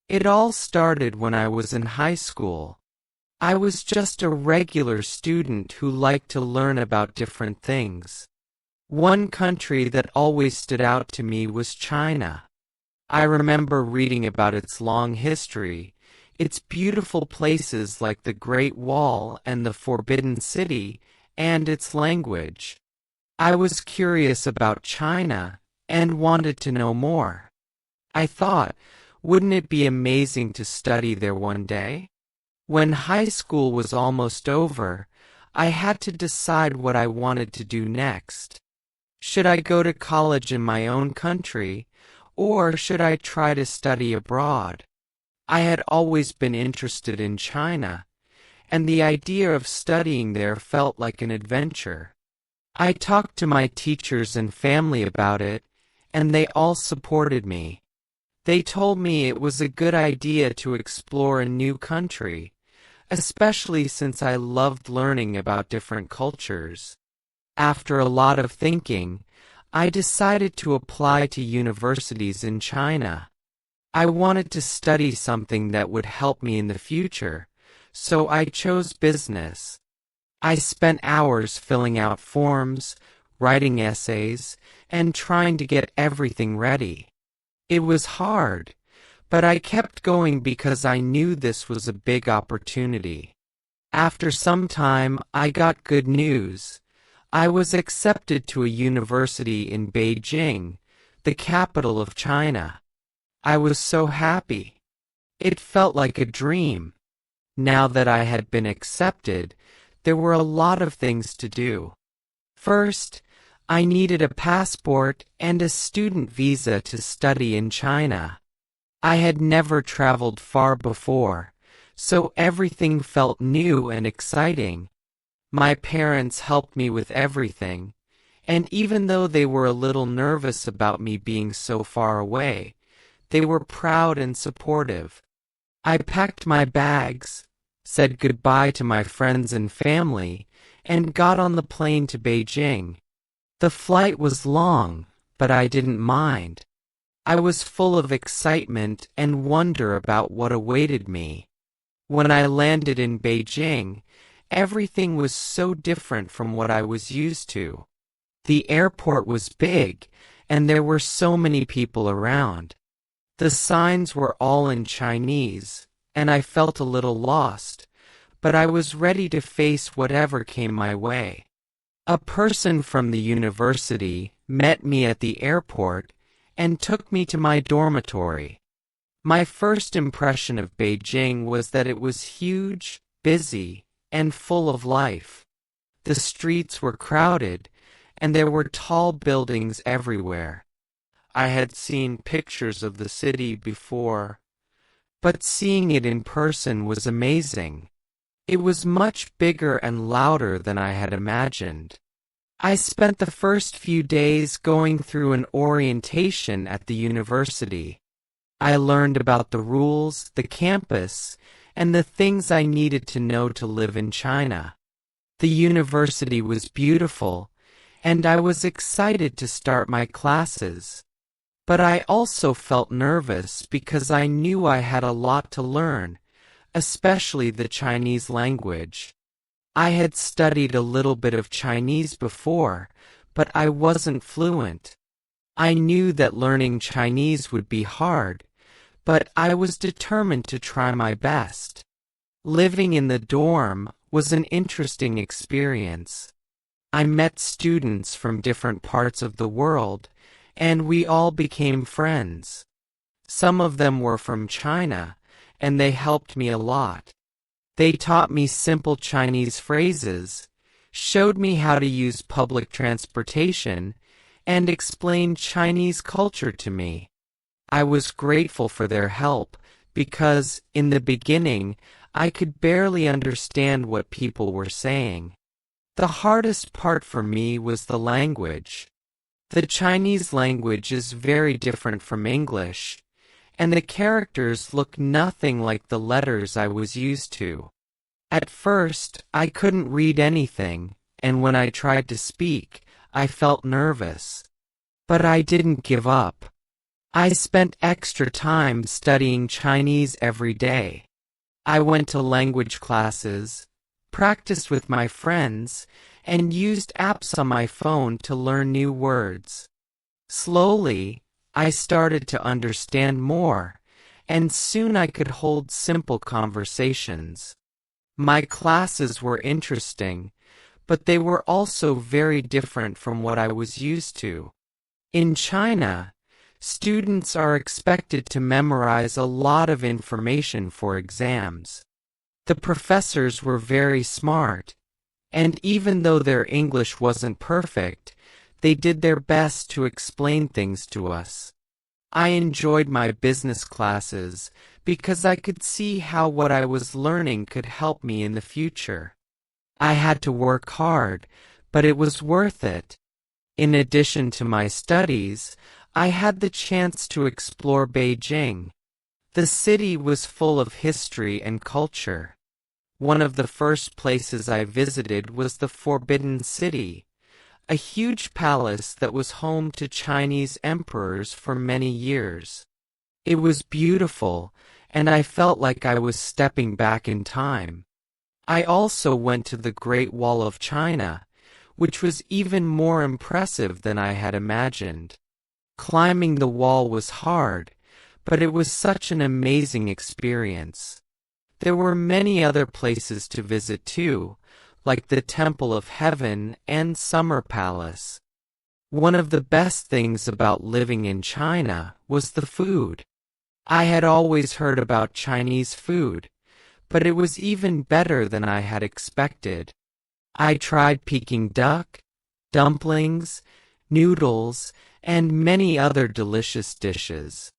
It all started when I was in high school. I was just a regular student who liked to learn about different things. One country that always stood out to me was China. I remember reading about its long history, its beautiful places like the Great Wall and the Forbidden City, and its language. I was curious about China and wanted to know more. I thought, wouldn't it be amazing to study there one day? When high school was almost over, I had to decide what I wanted to do next. Should I go to college in my own country, or should I try to study abroad? I had always been interested in China, and the idea of studying there felt like an adventure. I talked to my teachers and family about it, and they all supported me. They told me it was a good idea to explore a new country, especially since I loved learning about different cultures. After a lot of thinking, I decided to apply to universities in China. I wanted to study something that would help me in the future, so I chose business. I spent hours filling out forms, writing essays, and trying to get everything ready. It was hard, but I kept going because I knew this was a big opportunity. After some time, I got good news. I was accepted to a university in Beijing, the capital of China. I was so happy. It felt like a dream. Now that I had been accepted, there were a lot of things to do. First, I needed a passport and a student visa to study in China. I had never traveled far before, so everything felt new and exciting. My parents helped me with everything, and even though they were a little nervous about me being so far away, they were proud and supportive. I packed my bags, said goodbye to my friends and family, and got on the plane to Beijing. The flight was long, but I didn't mind. I was full of excitement and wonder about what awaited me. When I landed in Beijing, everything was so different from what I was used to. The airport was big, and there were so many people around. The signs were all in Chinese, and I felt a little lost, but I was ready to face whatever came my way. A person from the university met me at the airport and took me to my dormitory. My first impression of Beijing was that it was huge, busy, and full of life. The streets were crowded, and there were tall buildings everywhere. I had seen pictures of the city before, but seeing it in person was amazing. It was much bigger and louder than I had imagined. I spent the first few days going through an orientation at the university. I learned about the rules, the campus, and the things I needed to know to live in China. The university was beautiful, and I was excited to start my classes. But I also felt nervous because I knew I had a lot to learn, especially the Chinese language. I had studied a little bit of Chinese before, but I wasn't fluent. I knew that learning Chinese would be hard, but I was determined to try my best. Living in the dorm was an interesting experience. I met students from different parts of the world, and we all became friends. Some of them were from China, and they helped me a lot. They taught me simple Chinese phrases, showed me how to use public transportation, and explained Chinese culture to me. I was grateful for their help because, in the beginning, I could barely understand what people were saying. The hardest part for me was the language. The Chinese language is very different from English, and the characters look nothing like the letters I was used to. At first, I couldn't read anything, and when I tried to speak, I felt nervous. But I didn't give up. I spent extra time studying Chinese every day. I went to language classes, practiced with my friends, and used apps on my phone to learn new words. Slowly, I started to understand more, and soon I could hold simple conversations. My classes were interesting, but they were also very different from what I was used to. In China, students are expected to memorize a lot of information for exams. The professors were very smart, and even though their English wasn't perfect, they did their best to explain things to us. I enjoyed my business classes because I could see how what I was learning could help me in the future. I had to work hard, but it was worth it. In addition to my studies, I had the chance to explore Beijing. The city was full of history and culture. One of the first places I visited was the Forbidden City, a huge palace that was home to Chinese emperors for many years. It was beautiful, and I felt like I was stepping back in time. I also went to the Great Wall of China, which was even more impressive than I had imagined. Climbing the wall was hard, but it was such an amazing experience. There were many other places to visit too, like the Temple of Heaven and Summer Palace. One of the best things about living in China was the food. I had always heard about Chinese food, but it was even better than I had expected. I tried Peking duck, dumplings, noodles, and many other delicious dishes.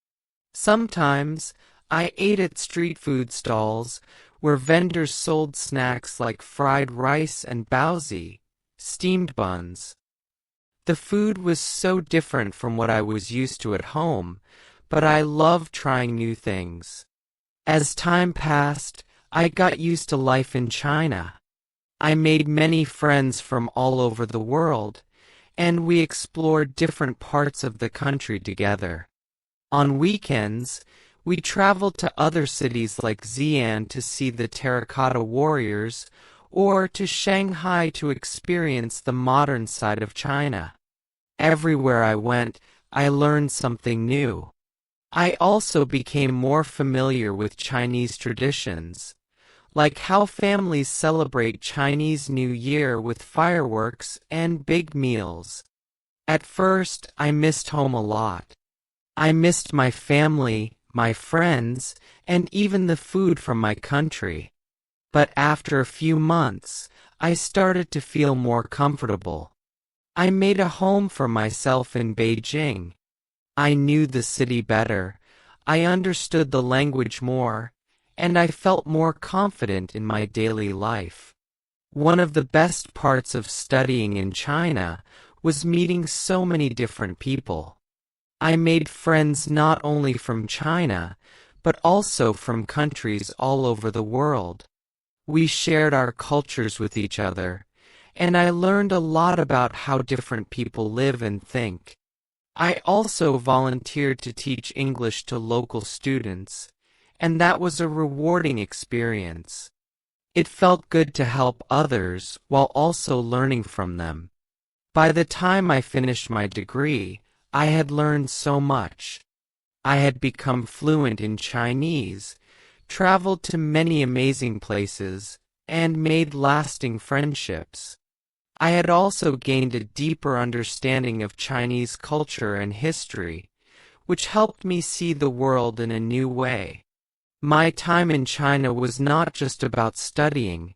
Sometimes I ate at street food stalls where vendors sold snacks like fried rice and baozi, steamed buns. The food was so different from what I was used to at home, but I loved trying new things. As time passed, I got used to life in China. I made many friends from all over the world, and we explored different parts of the country together. On weekends, we traveled to other cities like Xi'an to see the terracotta warriors, or to Shanghai to experience the modern side of China. Everywhere I went, I learned something new. I also became more familiar with Chinese traditions, like how families celebrate Chinese New Year with fireworks and big meals. At first, I missed home a lot. I missed my family, my friends, and even the food from my country. But after a few months, I started to feel more comfortable. I made a home for myself in Beijing. I knew the city better, I understood the language more, and I felt more confident in my daily life. One of the best parts of studying in China was meeting so many different people. I made friends not only from China, but also from countries all over the world. We shared our cultures with each other, and I learned a lot about how different people live and think. I also volunteered to teach English to local students, and that was a rewarding experience. It felt good to help others while also learning from them. By the time I finished my degree, I had learned so much. I had become fluent in Chinese, traveled to many amazing places, and made lasting friendships. I had also gained a deeper understanding of Chinese culture and history, which helped me see the world in a new way. My time in China was not just about studying,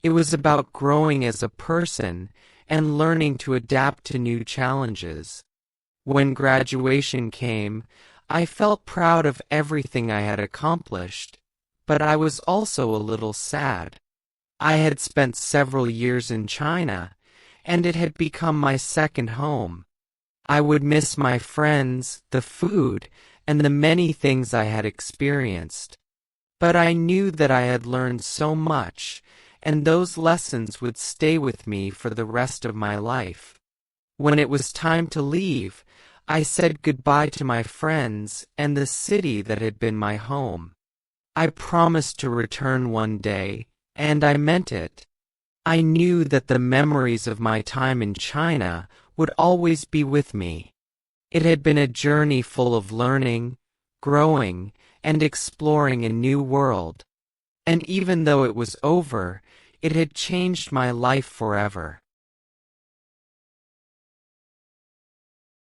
it was about growing as a person and learning to adapt to new challenges. When graduation came, I felt proud of everything I had accomplished, but I was also a little sad. I had spent several years in China, and it had become my second home. I would miss my friends, the food, and the many things I had experienced. But I knew that I had learned so much, and those lessons would stay with me for the rest of my life. When it was time to leave, I said goodbye to my friends and the city that had been my home. I promised to return one day, and I meant it. I knew that the memories of my time in China would always be with me. It had been a journey full of learning, growing, and exploring a new world. And even though it was over, it had changed my life forever.